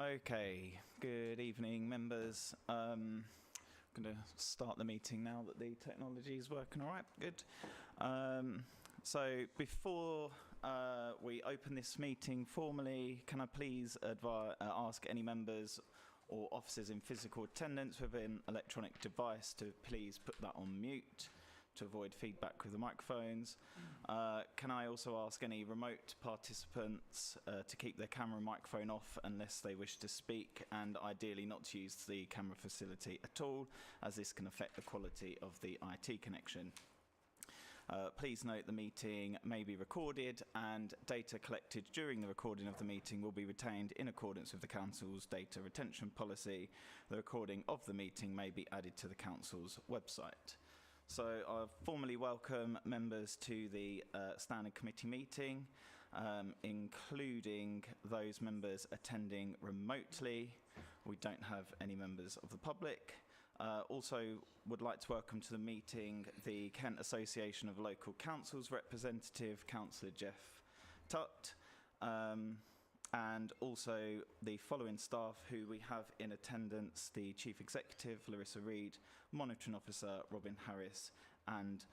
Okay, good evening, members. I'm going to start the meeting now that the technology is working all right. Good. So before we open this meeting formally, can I please ask any members or officers in physical attendance with an electronic device to please put that on mute to avoid feedback with the microphones. Can I also ask any remote participants to keep their camera and microphone off unless they wish to speak, and ideally not to use the camera facility at all, as this can affect the quality of the IT connection. Please note the meeting may be recorded, and data collected during the recording of the meeting will be retained in accordance with the Council's data retention policy. The recording of the meeting may be added to the Council's website. So I formally welcome members to the Standing Committee meeting, including those members attending remotely. We don't have any members of the public. Also would like to welcome to the meeting the Kent Association of Local Councils representative, Councillor Jeff Tutt, and also the following staff who we have in attendance: the Chief Executive, Larissa Reid, Monitoring Officer, Robin Harris, and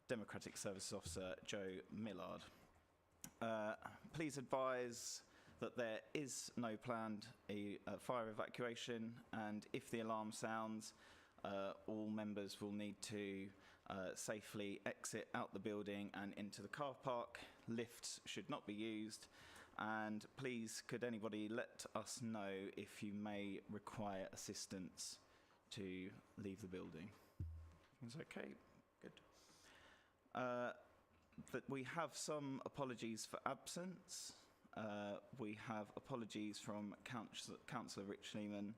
Democratic Services Officer, Joe Millard. Please advise that there is no planned fire evacuation, and if the alarm sounds, all members will need to safely exit out the building and into the car park. Lifts should not be used. And please, could anybody let us know if you may require assistance to leave the building? Is okay? Good. That we have some apologies for absence. We have apologies from Councillor Rich Lehman,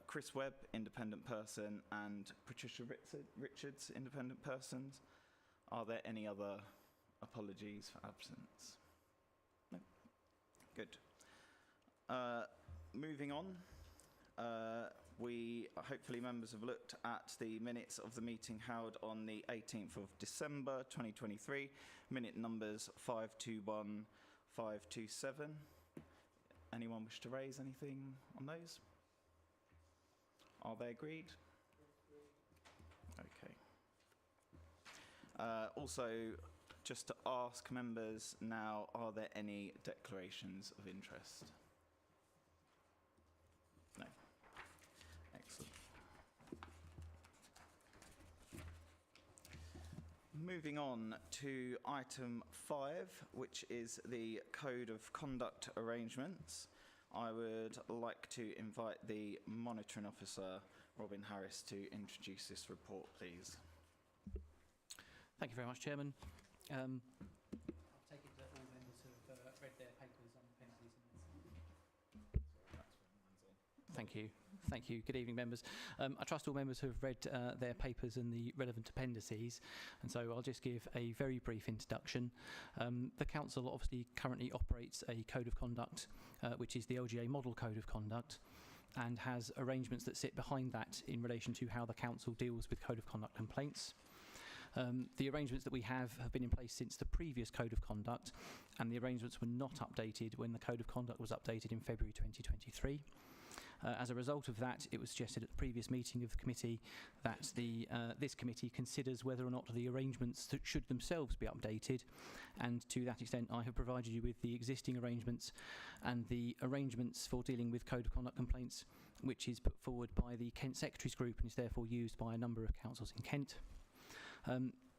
Chris Webb, independent person, and Patricia Richards, independent persons. Are there any other apologies for absence? No. Good. Moving on, hopefully members have looked at the minutes of the meeting held on the 18th of December 2023, minute numbers 521, 527. Anyone wish to raise anything on those? Are they agreed? Okay. Also, just to ask members now, are there any declarations of interest? No. Excellent. Moving on to item 5, which is the Code of Conduct arrangements. I would like to invite the Monitoring Officer, Robin Harris, to introduce this report, please. Thank you very much, Chairman. I'll take it that all members have read their papers on penalties. Thank you. Thank you. Good evening, members. I trust all members have read their papers and the relevant appendices, and so I'll just give a very brief introduction. The Council obviously currently operates a Code of Conduct, which is the LGA Model Code of Conduct, and has arrangements that sit behind that in relation to how the Council deals with Code of Conduct complaints. The arrangements that we have been in place since the previous Code of Conduct, and the arrangements were not updated when the Code of Conduct was updated in February 2023. As a result of that, it was suggested at the previous meeting of the committee that this committee considers whether or not the arrangements should themselves be updated, and to that extent I have provided you with the existing arrangements and the arrangements for dealing with Code of Conduct complaints, which is put forward by the Kent Secretaries Group and is therefore used by a number of councils in Kent.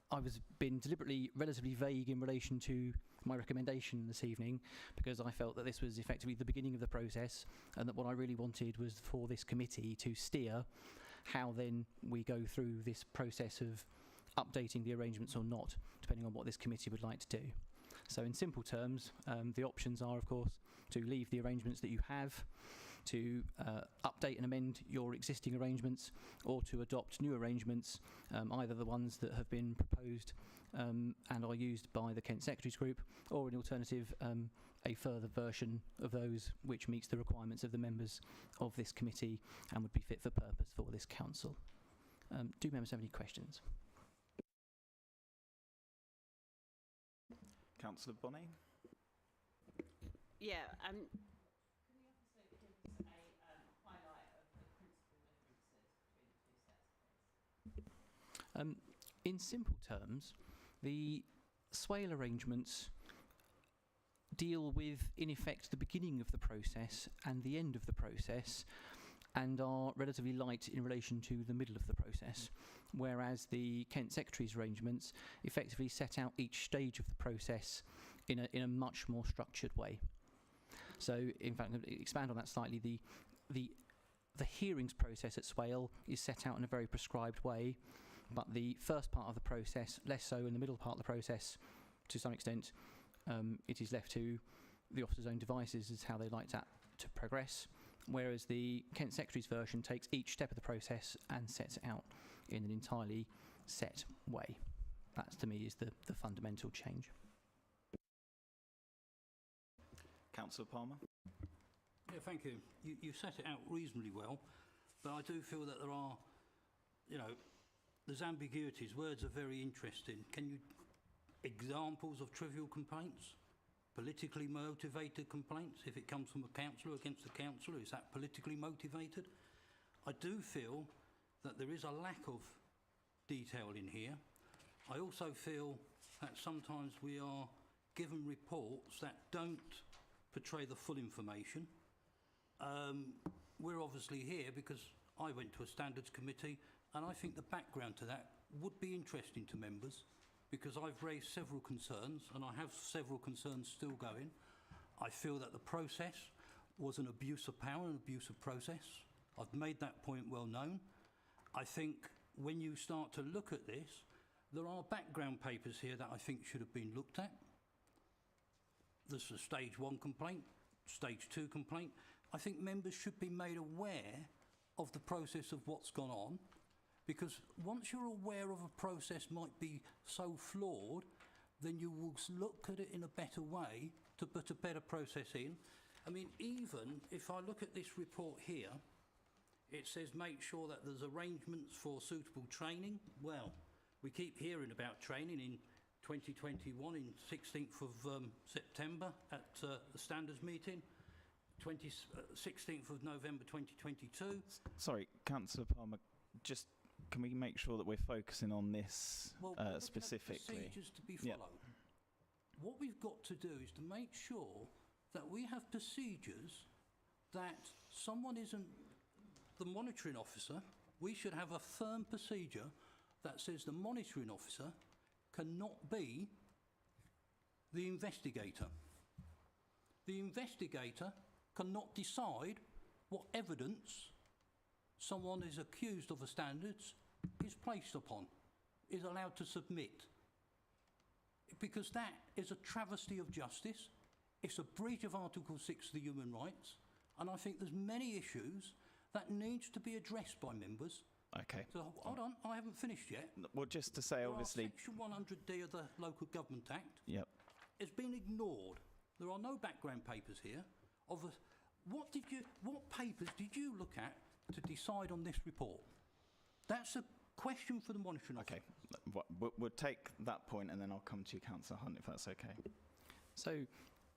I've been deliberately relatively vague in relation to my recommendation this evening because I felt that this was effectively the beginning of the process, and that what I really wanted was for this committee to steer how then we go through this process of updating the arrangements or not, depending on what this committee would like to do. So in simple terms, the options are, of course, to leave the arrangements that you have, to update and amend your existing arrangements, or to adopt new arrangements, either the ones that have been proposed and are used by the Kent Secretaries Group, or an alternative, a further version of those which meets the requirements of the members of this committee and would be fit for purpose for this council. Do members have any questions? Councillor Bonney? Yeah, in simple terms, the swale arrangements deal with, in effect, the beginning of the process and the end of the process, and are relatively light in relation to the middle of the process, whereas the Kent Secretary's arrangements effectively set out each stage of the process in a much more structured way. So, in fact, to expand on that slightly, the hearings process at Swale is set out in a very prescribed way, but the first part of the process, less so, in the middle part of the process, to some extent, it is left to the officer's own devices as how they like that to progress, whereas the Kent Secretary's version takes each step of the process and sets it out in an entirely set way. That, to me, is the fundamental change. Councillor Palmer. Yeah, thank you. You set it out reasonably well, but I do feel that there are, there's ambiguities. Words are very interesting. Can you examples of trivial complaints, politically motivated complaints? If it comes from a councillor against a councillor, is that politically motivated? I do feel that there is a lack of detail in here. I also feel that sometimes we are given reports that don't portray the full information. We're obviously here because I went to a standards committee, and I think the background to that would be interesting to members, because I've raised several concerns, and I have several concerns still going. I feel that the process was an abuse of power, an abuse of process. I've made that point well known. I think when you start to look at this, there are background papers here that I think should have been looked at. There's a stage 1 complaint, stage 2 complaint. I think members should be made aware of the process of what's gone on, because once you're aware of a process might be so flawed, then you will look at it in a better way to put a better process in. I mean, even if I look at this report here, it says make sure that there's arrangements for suitable training. Well, we keep hearing about training in 2021, in 16th of September at the standards meeting, 16th of November 2022. Sorry, Councillor Palmer, just can we make sure that we're focusing on this specifically? Procedures to be followed. Yep. What we've got to do is to make sure that we have procedures that someone isn't the monitoring officer. We should have a firm procedure that says the monitoring officer cannot be the investigator. The investigator cannot decide what evidence someone is accused of a standards is placed upon, is allowed to submit. Because that is a travesty of justice. It's a breach of Article 6 of the Human Rights. And I think there's many issues that needs to be addressed by members. Okay. So hold on, I haven't finished yet. Well, just to say, obviously, Section 100D of the Local Government Act has been ignored. There are no background papers here. What papers did you look at to decide on this report? That's a question for the monitoring officer. Okay, we'll take that point, and then I'll come to you, Councillor Hunt, if that's okay. So,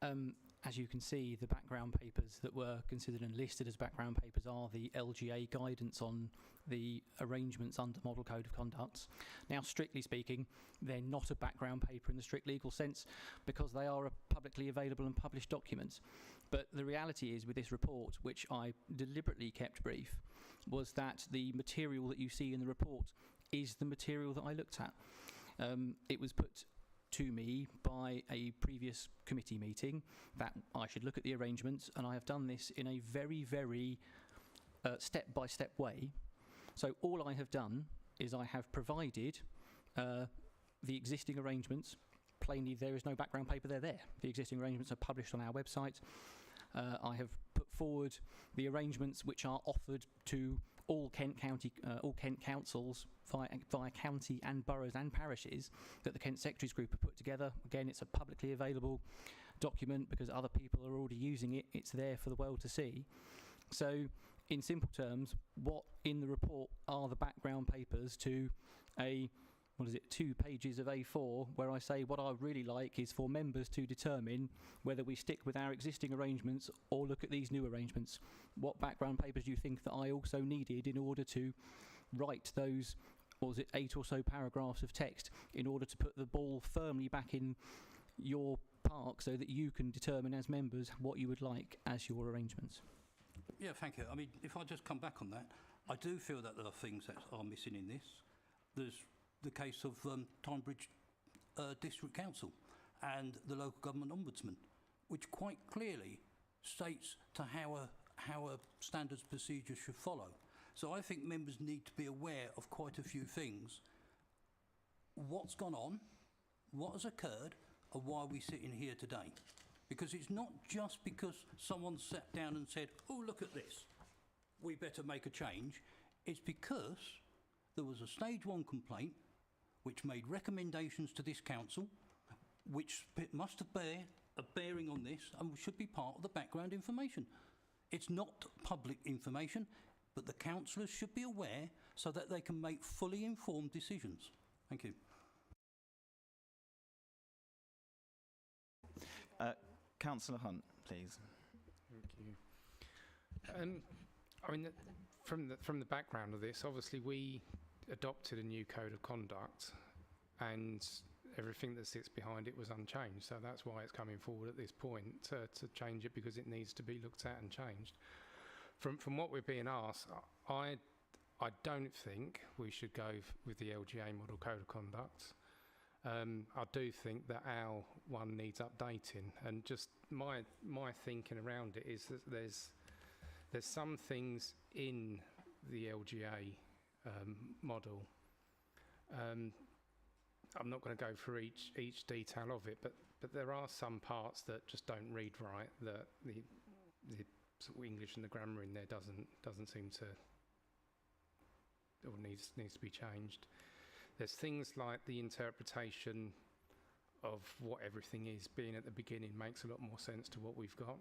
as you can see, the background papers that were considered and listed as background papers are the LGA guidance on the arrangements under Model Code of Conduct. Now, strictly speaking, they're not a background paper in the strict legal sense, because they are a publicly available and published document. But the reality is, with this report, which I deliberately kept brief, was that the material that you see in the report is the material that I looked at. It was put to me by a previous committee meeting that I should look at the arrangements, and I have done this in a very, very step-by-step way. So all I have done is I have provided the existing arrangements. Plainly, there is no background paper, they're there. The existing arrangements are published on our website. I have put forward the arrangements which are offered to all Kent councils via county and boroughs and parishes that the Kent Secretaries Group have put together. Again, it's a publicly available document because other people are already using it. It's there for the world to see. So, in simple terms, what in the report are the background papers to a 2 pages of A4, where I say what I would really like is for members to determine whether we stick with our existing arrangements or look at these new arrangements. What background papers do you think that I also needed in order to write those what was it, 8 or so paragraphs of text in order to put the ball firmly back in your park so that you can determine as members what you would like as your arrangements. Yeah, thank you. I mean, if I just come back on that, I do feel that there are things that are missing in this. There's the case of Tonbridge District Council and the Local Government Ombudsman, which quite clearly states to how a standards procedure should follow. So I think members need to be aware of quite a few things. What's gone on, what has occurred, and why are we sitting here today? Because it's not just because someone sat down and said, oh, look at this, we better make a change. It's because there was a stage 1 complaint which made recommendations to this council, which must have a bearing on this and should be part of the background information. It's not public information, but the councillors should be aware so that they can make fully informed decisions. Thank you. Councillor Hunt, please. Thank you. I mean, from the background of this, obviously we adopted a new code of conduct, and everything that sits behind it was unchanged. So that's why it's coming forward at this point to change it, because it needs to be looked at and changed. From what we're being asked, I don't think we should go with the LGA model code of conduct. I do think that our one needs updating, and just my thinking around it is that there's some things in the LGA model. I'm not going to go through each detail of it, but there are some parts that just don't read right. That the sort of English and the grammar in there doesn't seem to, or needs to be changed. There's things like the interpretation of what everything is being at the beginning makes a lot more sense to what we've got.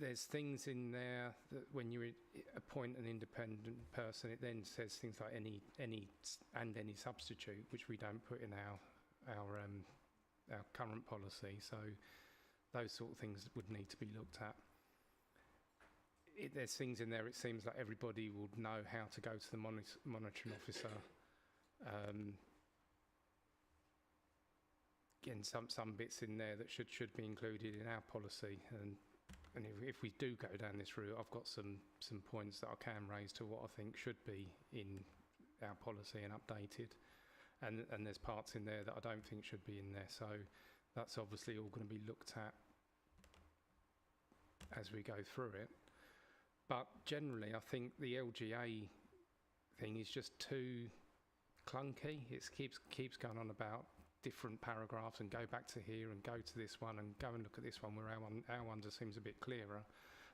There's things in there that when you appoint an independent person, it then says things like any substitute, which we don't put in our current policy. So those sort of things would need to be looked at. There's things in there, it seems like everybody would know how to go to the monitoring officer. Again, some bits in there that should be included in our policy, and if we do go down this route, I've got some points that I can raise to what I think should be in our policy and updated, and there's parts in there that I don't think should be in there. So that's obviously all going to be looked at as we go through it. But generally, I think the LGA thing is just too clunky. It keeps going on about different paragraphs and go back to here and go to this one and go and look at this one, where our one just seems a bit clearer.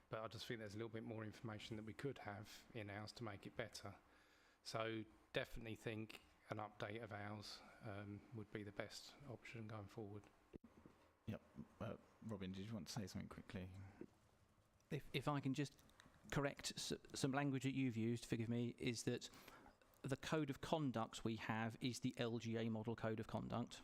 But I just think there's a little bit more information that we could have in ours to make it better. So definitely think an update of ours would be the best option going forward. Yep. Robin, did you want to say something quickly? If I can just correct some language that you've used, forgive me, is that the code of conduct we have is the LGA model code of conduct.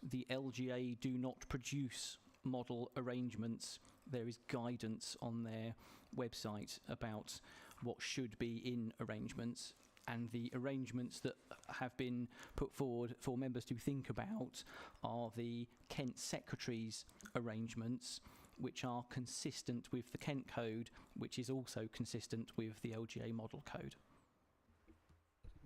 The LGA do not produce model arrangements. There is guidance on their website about what should be in arrangements, and the arrangements that have been put forward for members to think about are the Kent Secretary's arrangements, which are consistent with the Kent Code, which is also consistent with the LGA model code.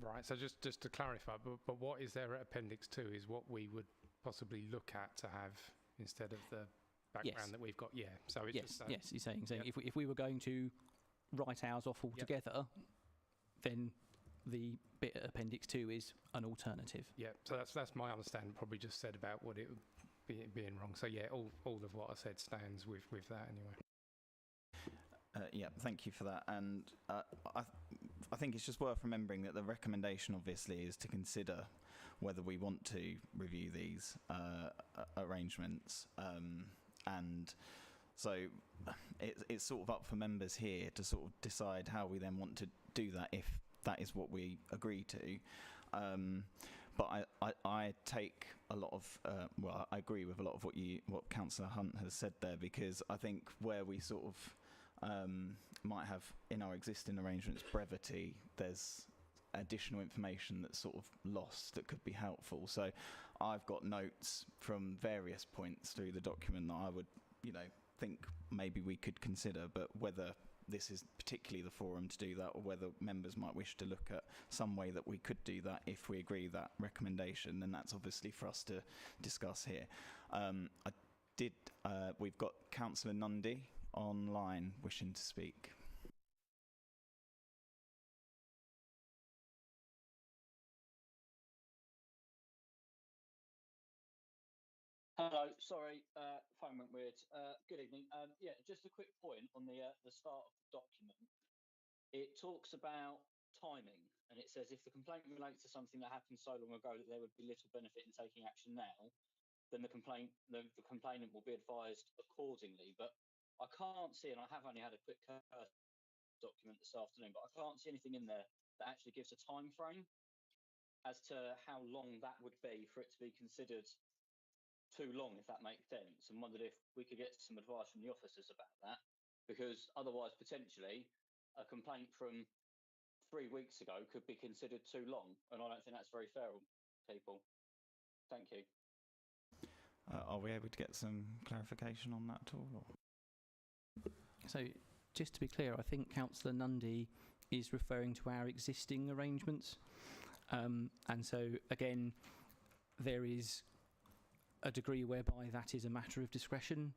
Right, so just to clarify, but what is there at Appendix 2 is what we would possibly look at to have instead of the background that we've got. Yeah, so it's just that. Yes, you're saying if we were going to write ours off altogether, then the bit at Appendix 2 is an alternative. Yeah, so that's my understanding, probably just said about what it would being wrong. So yeah, all of what I said stands with that anyway. Yeah, thank you for that. And I think it's just worth remembering that the recommendation obviously is to consider whether we want to review these arrangements, and so it's sort of up for members here to sort of decide how we then want to do that, if that is what we agree to. But I take a lot of, I agree with a lot of what Councillor Hunt has said there, because I think where we sort of might have in our existing arrangements brevity, there's additional information that's sort of lost that could be helpful. So I've got notes from various points through the document that I would, think maybe we could consider, but whether this is particularly the forum to do that, or whether members might wish to look at some way that we could do that if we agree that recommendation, then that's obviously for us to discuss here. We've got Councillor Nundy online wishing to speak. Hello, sorry, phone went weird. Good evening. Yeah, just a quick point on the start of the document. It talks about timing, and it says if the complaint relates to something that happened so long ago that there would be little benefit in taking action now, then the complainant will be advised accordingly. But I can't see, and I have only had a quick document this afternoon, but I can't see anything in there that actually gives a time frame as to how long that would be for it to be considered too long, if that makes sense, and wondered if we could get some advice from the officers about that, because otherwise potentially a complaint from 3 weeks ago could be considered too long, and I don't think that's very fair on people. Thank you. Are we able to get some clarification on that at all? Or? So, just to be clear, I think Councillor Nundy is referring to our existing arrangements. And so, again, there is a degree whereby that is a matter of discretion,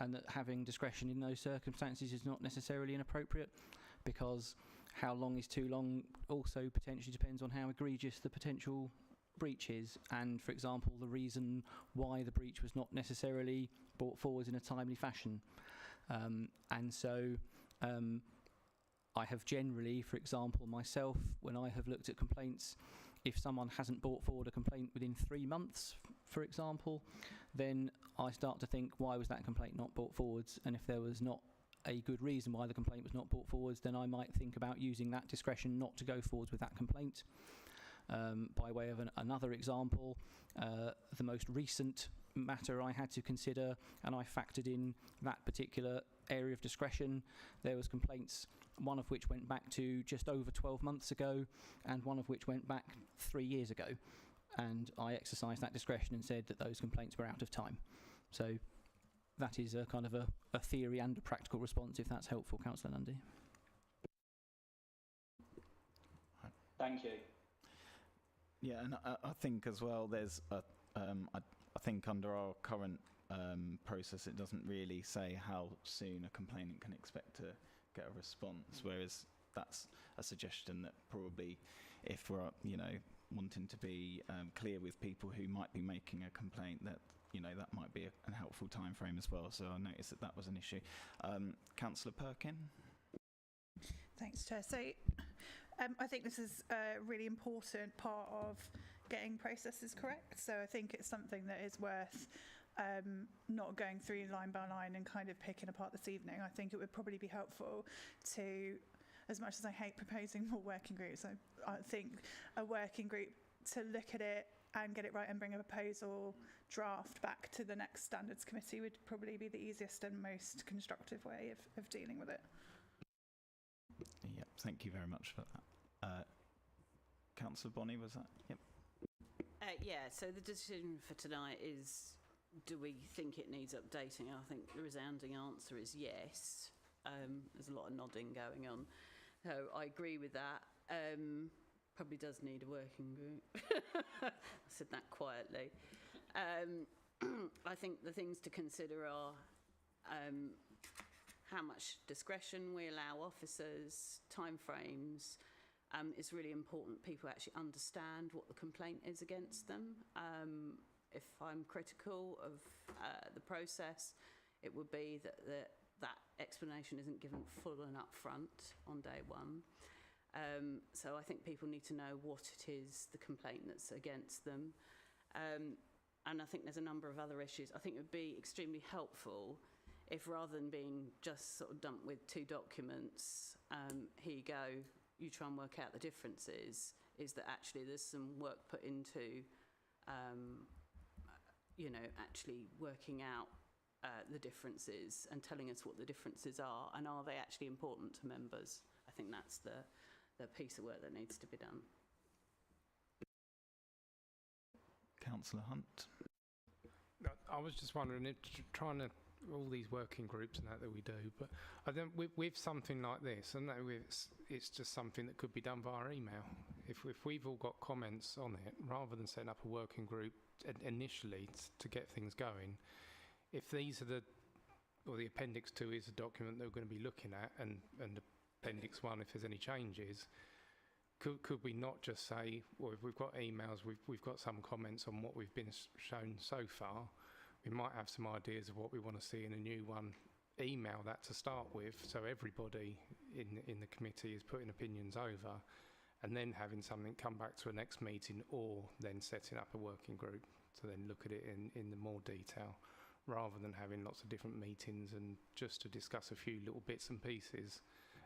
and that having discretion in those circumstances is not necessarily inappropriate, because how long is too long also potentially depends on how egregious the potential breach is, and, for example, the reason why the breach was not necessarily brought forward in a timely fashion. And so I have generally, for example, myself, when I have looked at complaints, if someone hasn't brought forward a complaint within 3 months, for example, then I start to think, why was that complaint not brought forwards? And if there was not a good reason why the complaint was not brought forwards, then I might think about using that discretion not to go forwards with that complaint. By way of another example, the most recent matter I had to consider, and I factored in that particular area of discretion, there was complaints, one of which went back to just over 12 months ago, and one of which went back 3 years ago. And I exercised that discretion and said that those complaints were out of time. So that is a kind of a theory and a practical response, if that's helpful, Councillor Nundy. Thank you. Yeah, and I think as well, there's I think under our current process, it doesn't really say how soon a complainant can expect to get a response, whereas that's a suggestion that probably, if we're wanting to be clear with people who might be making a complaint, that that might be a helpful time frame as well. So I noticed that was an issue. Councillor Perkin. Thanks, Chair. So I think this is a really important part of getting processes correct. So I think it's something that is worth not going through line by line and kind of picking apart this evening. I think it would probably be helpful to, as much as I hate proposing more working groups, I think a working group to look at it and get it right and bring a proposal draft back to the next standards committee would probably be the easiest and most constructive way of dealing with it. Yep, thank you very much for that. Councillor Bonney, was that? Yep. Yeah, so the decision for tonight is, do we think it needs updating? I think the resounding answer is yes. There's a lot of nodding going on. So I agree with that. Probably does need a working group. I said that quietly. I think the things to consider are how much discretion we allow officers, timeframes. It's really important people actually understand what the complaint is against them. If I'm critical of the process, it would be that explanation isn't given full and upfront on day one. So I think people need to know what it is, the complaint that's against them. And I think there's a number of other issues. I think it would be extremely helpful if, rather than being just sort of dumped with 2 documents, here you go, you try and work out the differences, is that actually there's some work put into, actually working out the differences and telling us what the differences are, and are they actually important to members? I think that's the piece of work that needs to be done. Councillor Hunt. I was just wondering, if trying to all these working groups and that we do, but I think with something like this, and that it's just something that could be done via email. If we've all got comments on it, rather than setting up a working group initially to get things going, if these are the Appendix 2 is a document that we're going to be looking at, and Appendix 1, if there's any changes, could we not just say, well, if we've got emails, we've got some comments on what we've been shown so far, we might have some ideas of what we want to see in a new one, email that to start with, so everybody in the committee is putting opinions over, and then having something come back to a next meeting, or then setting up a working group to then look at it in the more detail, rather than having lots of different meetings and just to discuss a few little bits and pieces,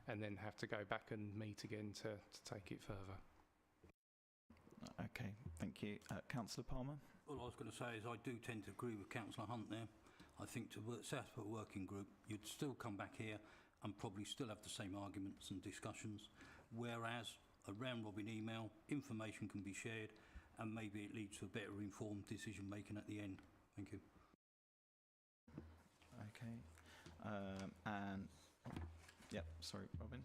and then have to go back and meet again to take it further. Okay, thank you. Councillor Palmer? All I was going to say is I do tend to agree with Councillor Hunt there. I think to set up a working group, you'd still come back here and probably still have the same arguments and discussions, whereas a round-robin email, information can be shared, and maybe it leads to a better informed decision-making at the end. Thank you. Okay. Yep, sorry, Robin.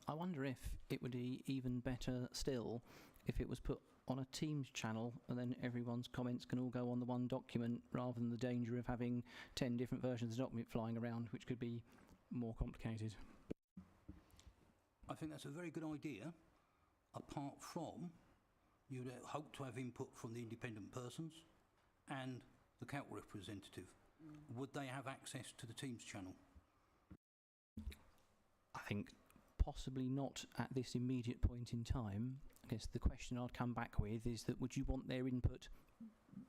I wonder if it would be even better still if it was put on a Teams channel and then everyone's comments can all go on the one document, rather than the danger of having 10 different versions of the document flying around, which could be more complicated. I think that's a very good idea, apart from you'd hope to have input from the independent persons and the council representative. Would they have access to the Teams channel? I think possibly not at this immediate point in time. I guess the question I'd come back with is that would you want their input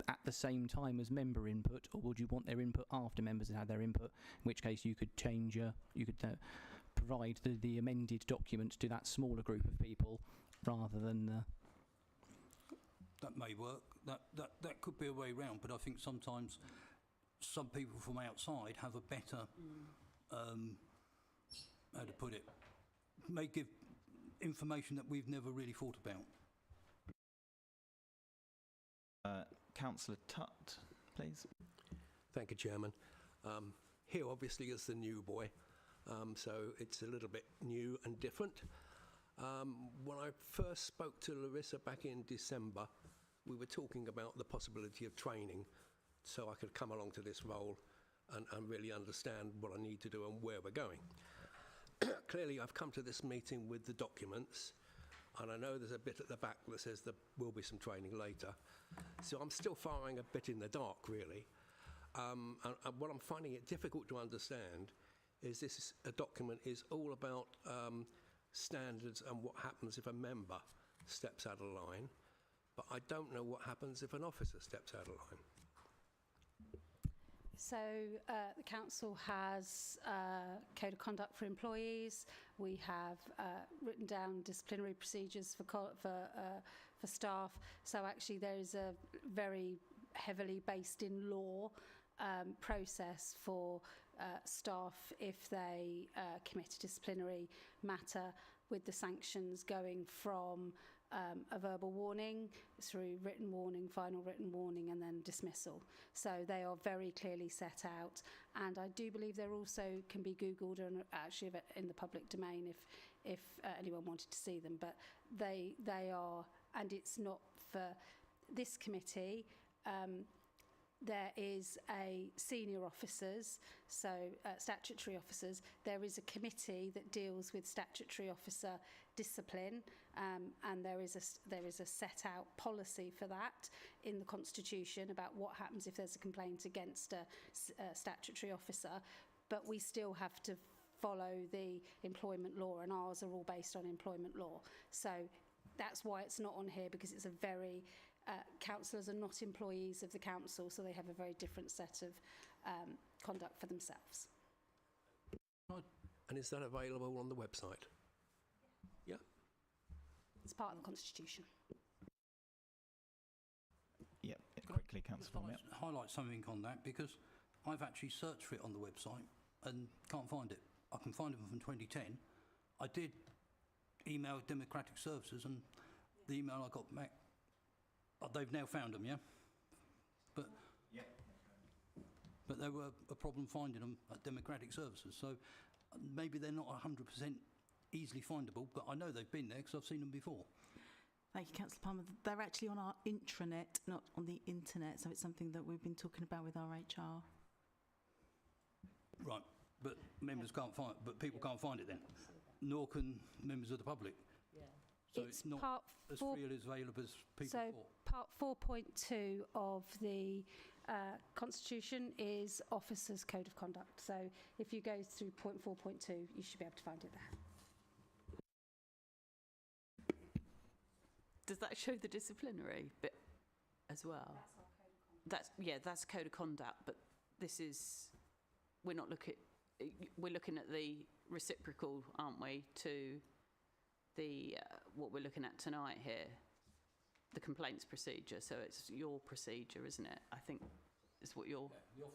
at the same time as member input, or would you want their input after members had their input, in which case you could change, you could provide the amended document to that smaller group of people rather than... That may work. That could be a way round, but I think sometimes some people from outside have a better, how to put it, may give information that we've never really thought about. Councillor Tutt, please. Thank you, Chairman. Here obviously is the new boy, so it's a little bit new and different. When I first spoke to Larissa back in December, we were talking about the possibility of training so I could come along to this role and really understand what I need to do and where we're going. Clearly, I've come to this meeting with the documents, and I know there's a bit at the back that says there will be some training later. So I'm still firing a bit in the dark, really. And what I'm finding it difficult to understand is this a document is all about standards and what happens if a member steps out of line, but I don't know what happens if an officer steps out of line. So the council has a code of conduct for employees. We have written down disciplinary procedures for staff. So actually there is a very heavily based in law process for staff if they commit a disciplinary matter, with the sanctions going from a verbal warning through written warning, final written warning, and then dismissal. So they are very clearly set out, and I do believe they're also can be Googled and actually in the public domain if anyone wanted to see them. But they are, and it's not for this committee. There is a senior officers, so statutory officers. There is a committee that deals with statutory officer discipline, and there is a set out policy for that in the Constitution about what happens if there's a complaint against a statutory officer. But we still have to follow the employment law, and ours are all based on employment law. So that's why it's not on here, because it's a very councillors are not employees of the council, so they have a very different set of conduct for themselves. And is that available on the website? Yeah. It's part of the Constitution. Yeah, quickly, Councillor. Highlight something on that, because I've actually searched for it on the website and can't find it. I can find it from 2010. I did emailed Democratic Services, and the email I got back, they've now found them, yeah? But but there were a problem finding them at Democratic Services, so maybe they're not 100% easily findable, but I know they've been there because I've seen them before. Thank you, Councillor Palmer. They're actually on our intranet, not on the internet, so it's something that we've been talking about with our HR. Right, but members can't find, but people can't find it then, nor can members of the public. So it's not part as four- freely available as people So thought. part 4.2 of the Constitution is Officers' Code of Conduct. So if you go through point 4.2, you should be able to find it there. Does that show the disciplinary bit as well? That's code of conduct, but this is, we're looking at the reciprocal, aren't we, to the what we're looking at tonight here, the complaints procedure. So it's your procedure, isn't it? I think is what you're. Yeah,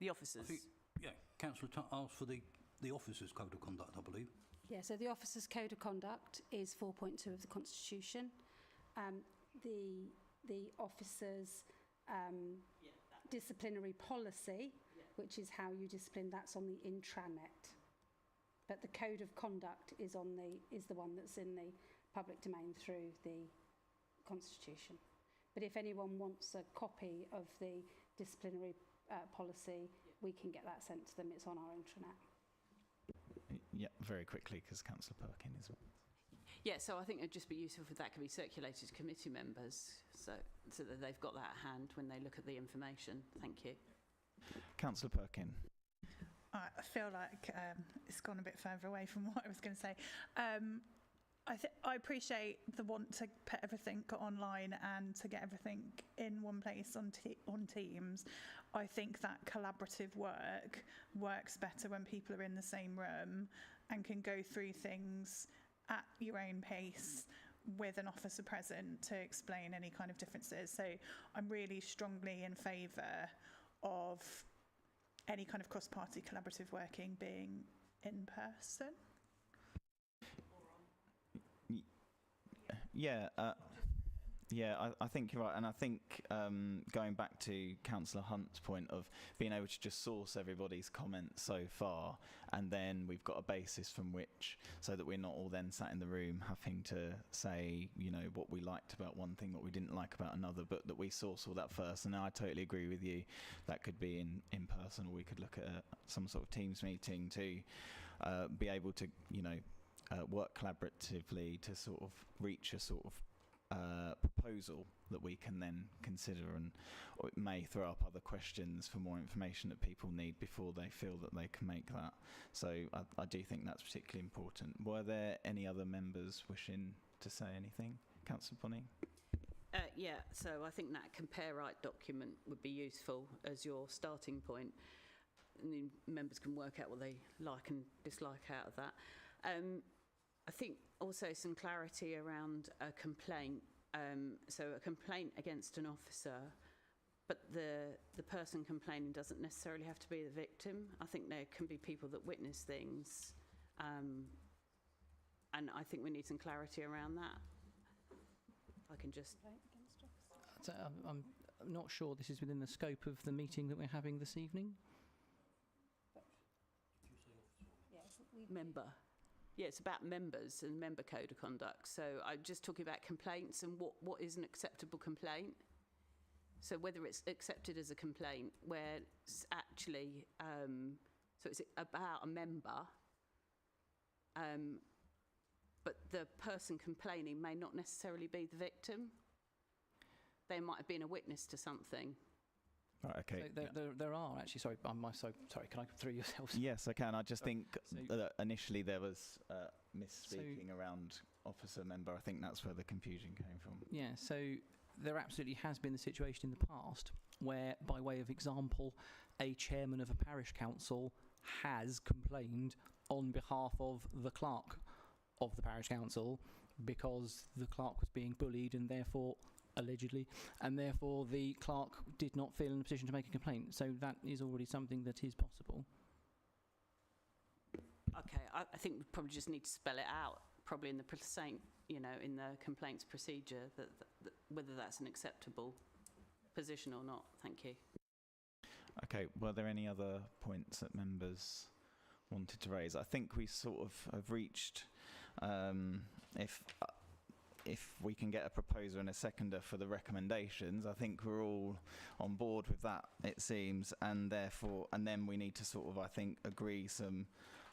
the officers. I think, yeah, Councillor asked for the officers' code of conduct, I believe. Yeah, so the Officers' Code of Conduct is 4.2 of the Constitution. The officers' disciplinary policy, which is how you discipline, that's on the intranet. But the Code of Conduct is the one that's in the public domain through the Constitution. But if anyone wants a copy of the disciplinary policy, we can get that sent to them. It's on our intranet. Yeah, very quickly, because Councillor Perkin is. Yeah, so I think it'd just be useful if that could be circulated to committee members, so that they've got that at hand when they look at the information. Thank you. Councillor Perkin. I feel like it's gone a bit further away from what I was going to say. I appreciate the want to put everything online and to get everything in one place on Teams. I think that collaborative work works better when people are in the same room and can go through things at your own pace with an officer present to explain any kind of differences. So I'm really strongly in favour of any kind of cross-party collaborative working being in person. I think you're right, and I think going back to Councillor Hunt's point of being able to just source everybody's comments so far, and then we've got a basis from which, so that we're not all then sat in the room having to say, you know, what we liked about one thing, what we didn't like about another, but that we source all that first. And I totally agree with you. That could be in person, or we could look at some sort of Teams meeting to be able to, you know, work collaboratively to sort of reach a sort of proposal that we can then consider, or it may throw up other questions for more information that people need before they feel that they can make that. So I do think that's particularly important. Were there any other members wishing to say anything? Councillor Bonny? Yeah, so I think that compare right document would be useful as your starting point, and the members can work out what they like and dislike out of that. I think also some clarity around a complaint. So a complaint against an officer, but the person complaining doesn't necessarily have to be the victim. I think there can be people that witness things, and I think we need some clarity around that. I can just... So, I'm not sure this is within the scope of the meeting that we're having this evening. Member. Yeah, it's about members and member code of conduct. So I'm just talking about complaints and what is an acceptable complaint. So whether it's accepted as a complaint, where it's actually, so it's about a member, but the person complaining may not necessarily be the victim. They might have been a witness to something. Right, okay. So there are actually, sorry, sorry, can I go through yourselves? Yes, I can. I just think that initially there was misspeaking around officer member. I think that's where the confusion came from. Yeah, so there absolutely has been the situation in the past where, by way of example, a chairman of a parish council has complained on behalf of the clerk of the parish council because the clerk was being bullied and therefore, allegedly, and therefore the clerk did not feel in a position to make a complaint. So that is already something that is possible. Okay, I think we probably just need to spell it out probably in the same, in the complaints procedure, that whether that's an acceptable position or not. Thank you. Okay, were there any other points that members wanted to raise? I think we sort of have reached, if we can get a proposer and a seconder for the recommendations, I think we're all on board with that, it seems, and then we need to sort of, I think, agree some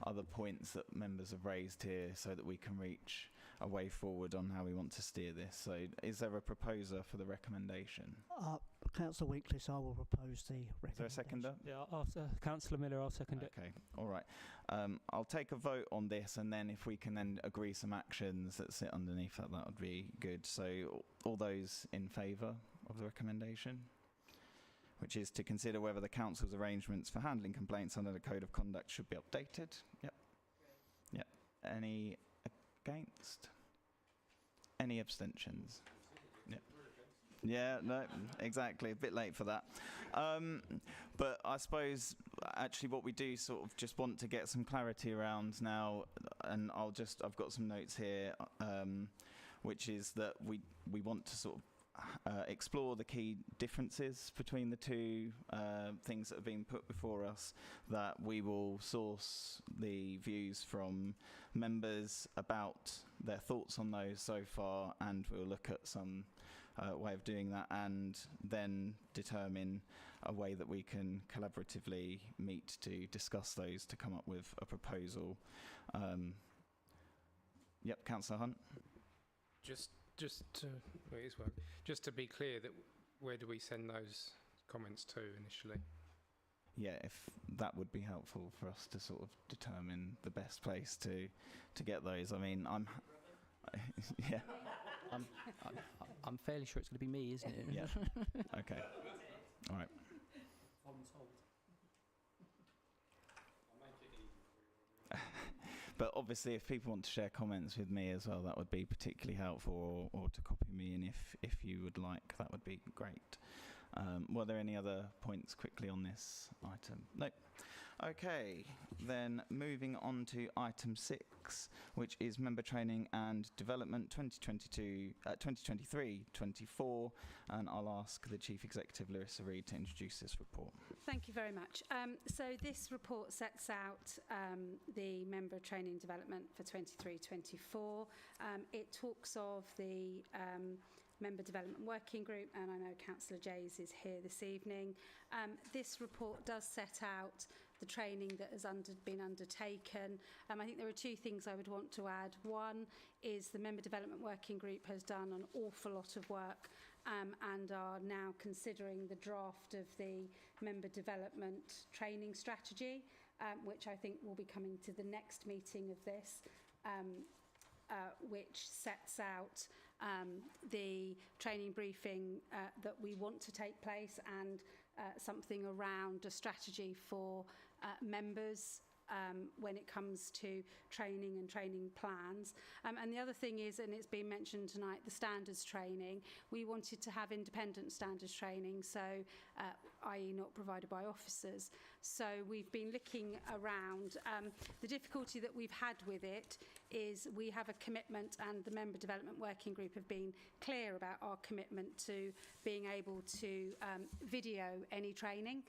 other points that members have raised here so that we can reach a way forward on how we want to steer this. So is there a proposer for the recommendation? Councillor Weekly, so I will propose the recommendation. Is there a seconder? Yeah, Councillor Miller, I'll second it. Okay, all right. I'll take a vote on this, and then if we can then agree some actions that sit underneath that, that would be good. So all those in favour of the recommendation? Which is to consider whether the council's arrangements for handling complaints under the Code of Conduct should be updated. Yep. Yep. Any against? Any abstentions? Yep. Yeah, no, exactly. A bit late for that. But I suppose actually what we do sort of just want to get some clarity around now, and I've got some notes here, which is that we want to sort of explore the key differences between the two things that have been put before us, that we will source the views from members about their thoughts on those so far, and we'll look at some way of doing that, and then determine a way that we can collaboratively meet to discuss those to come up with a proposal. Yep, Councillor Hunt. Just to be clear, that where do we send those comments to initially? Yeah, if that would be helpful for us to sort of determine the best place to get those. I mean, yeah. I'm fairly sure it's going to be me, isn't it? Yeah. Okay. All right. But obviously, if people want to share comments with me as well, that would be particularly helpful, or to copy me in if you would like, that would be great. Were there any other points quickly on this item? No. Okay, then moving on to item 6, which is Member Training and Development 2023-24, and I'll ask the Chief Executive, Larissa Reid, to introduce this report. Thank you very much. So this report sets out the Member Training and Development for 23-24. It talks of the Member Development Working Group, and I know Councillor Jays is here this evening. This report does set out the training that has been undertaken. I think there are two things I would want to add. One is the Member Development Working Group has done an awful lot of work and are now considering the draft of the Member Development Training Strategy, which I think will be coming to the next meeting of this, which sets out the training briefing that we want to take place, and something around a strategy for members when it comes to training and training plans. And the other thing is, and it's been mentioned tonight, the standards training. We wanted to have independent standards training, so i.e. not provided by officers. So we've been looking around. The difficulty that we've had with it is we have a commitment, and the Member Development Working Group have been clear about our commitment to being able to video any training.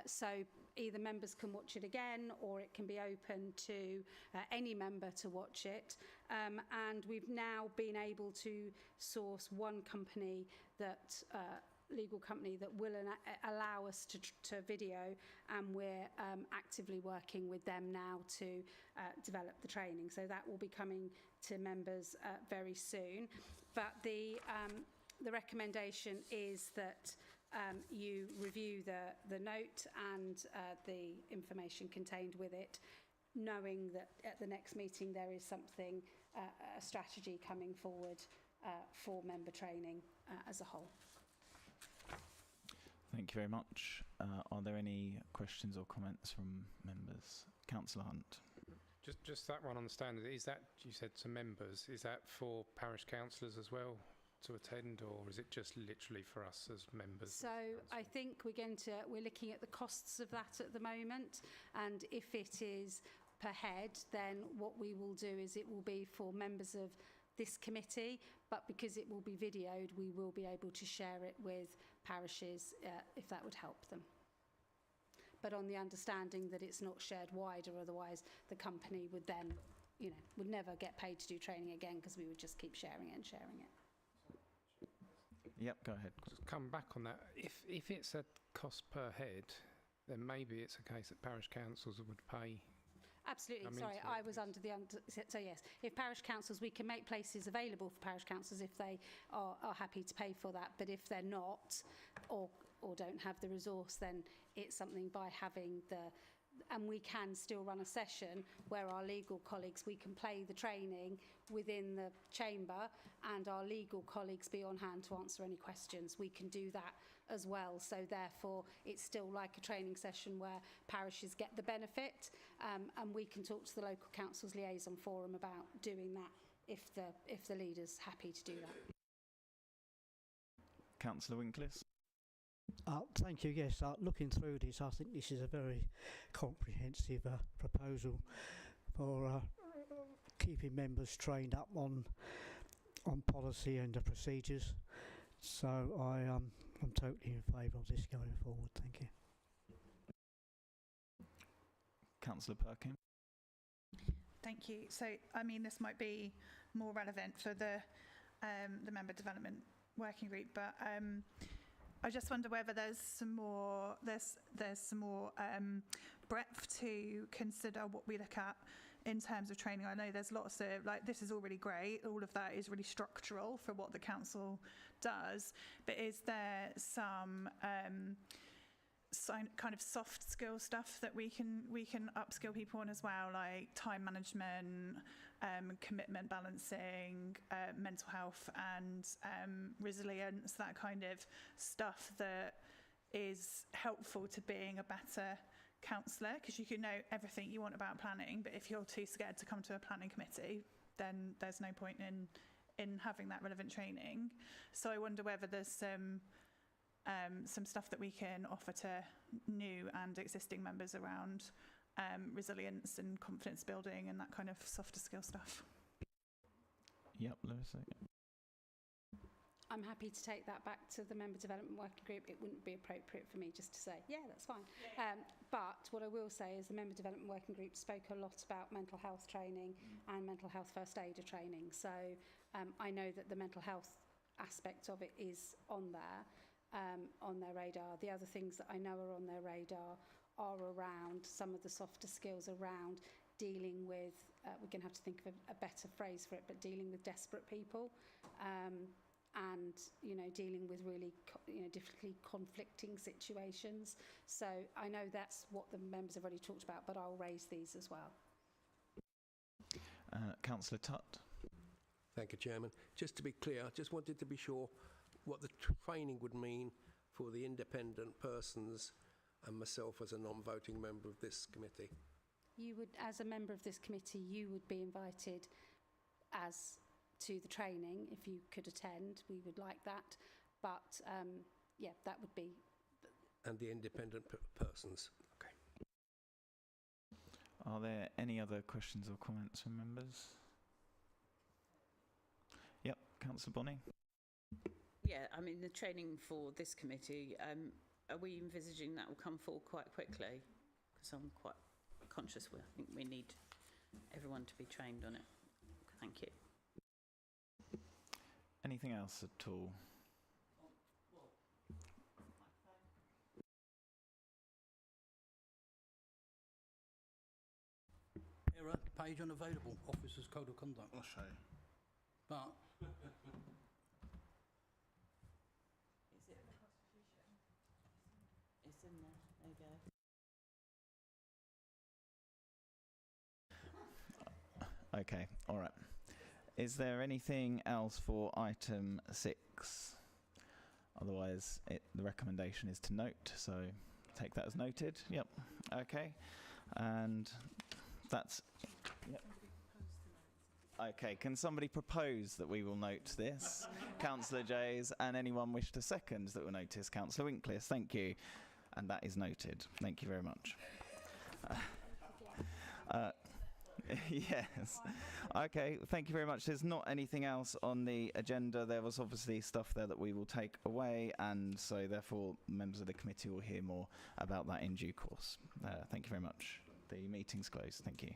So either members can watch it again, or it can be open to any member to watch it. And we've now been able to source one company that legal company that will allow us to video, and we're actively working with them now to develop the training. So that will be coming to members very soon. But the recommendation is that you review the note and the information contained with it, knowing that at the next meeting there is something, a strategy coming forward for member training as a whole. Thank you very much. Are there any questions or comments from members? Councillor Hunt. Just that one on the standard, is that, you said to members, is that for parish councillors as well to attend, or is it just literally for us as members? So I think we're looking at the costs of that at the moment, and if it is per head, then what we will do is it will be for members of this committee, but because it will be videoed, we will be able to share it with parishes if that would help them. But on the understanding that it's not shared wider, otherwise the company would then, you know, would never get paid to do training again because we would just keep sharing it and sharing it. Yep, go ahead. Just come back on that. If it's a cost per head, then maybe it's a case that parish councils would pay. Absolutely. I mean, Sorry, I was under the so yes, if parish councils, we can make places available for parish councils if they are happy to pay for that. But if they're not, or don't have the resource, then it's something by having the. And we can still run a session where our legal colleagues, we can play the training within the chamber and our legal colleagues be on hand to answer any questions. We can do that as well. So therefore, it's still like a training session where parishes get the benefit, and we can talk to the local council's liaison forum about doing that if the leader's happy to do that. Councillor Winklis. Thank you. Yes, looking through this, I think this is a very comprehensive proposal for keeping members trained up on policy and the procedures. So I'm totally in favour of this going forward. Thank you. Councillor Perkin. Thank you. So, I mean, this might be more relevant for the member development working group, but I just wonder whether there's some more breadth to consider what we look at in terms of training. I know there's lots of, like, this is all really great. All of that is really structural for what the council does. But is there some kind of soft skill stuff that we can upskill people on as well, like time management, commitment balancing, mental health and resilience, that kind of stuff that is helpful to being a better councillor, because you can know everything you want about planning, but if you're too scared to come to a planning committee, then there's no point in having that relevant training. So I wonder whether there's some stuff that we can offer to new and existing members around resilience and confidence building and that kind of softer skill stuff. Yep, Lewis. I'm happy to take that back to the member development working group. It wouldn't be appropriate for me just to say, yeah, that's fine. But what I will say is the member development working group spoke a lot about mental health training and mental health first aider training. So I know that the mental health aspect of it is on there. On their radar. The other things that I know are on their radar are around some of the softer skills around dealing with, we're going to have to think of a better phrase for it, but dealing with desperate people and, you know, dealing with really, difficultly conflicting situations. So I know that's what the members have already talked about, but I'll raise these as well. Councillor Tutt. Thank you, Chairman. Just to be clear, I just wanted to be sure what the training would mean for the independent persons and myself as a non-voting member of this committee. You would, as a member of this committee, you would be invited to the training if you could attend. We would like that, but yeah, that would be. And the independent persons. Okay. Are there any other questions or comments from members? Yep, Councillor Bonney. Yeah, I mean, the training for this committee, are we envisaging that will come forward quite quickly? Because I'm quite conscious, I think we need everyone to be trained on it. Thank you. Anything else at all? Error, page unavailable, Officers Code of Conduct. I'll show you. But It's in there. There you go. Okay, all right. Is there anything else for item 6? Otherwise, the recommendation is to note, so take that as noted. Yep. Okay. And that's... Yep. Okay, can somebody propose that we will note this? Councillor Jays, and anyone wish to second that will notice? Councillor Winklis, thank you. And that is noted. Thank you very much. Yes. Okay, thank you very much. There's not anything else on the agenda. There was obviously stuff there that we will take away, and so therefore members of the committee will hear more about that in due course. Thank you very much. The meeting's closed. Thank you.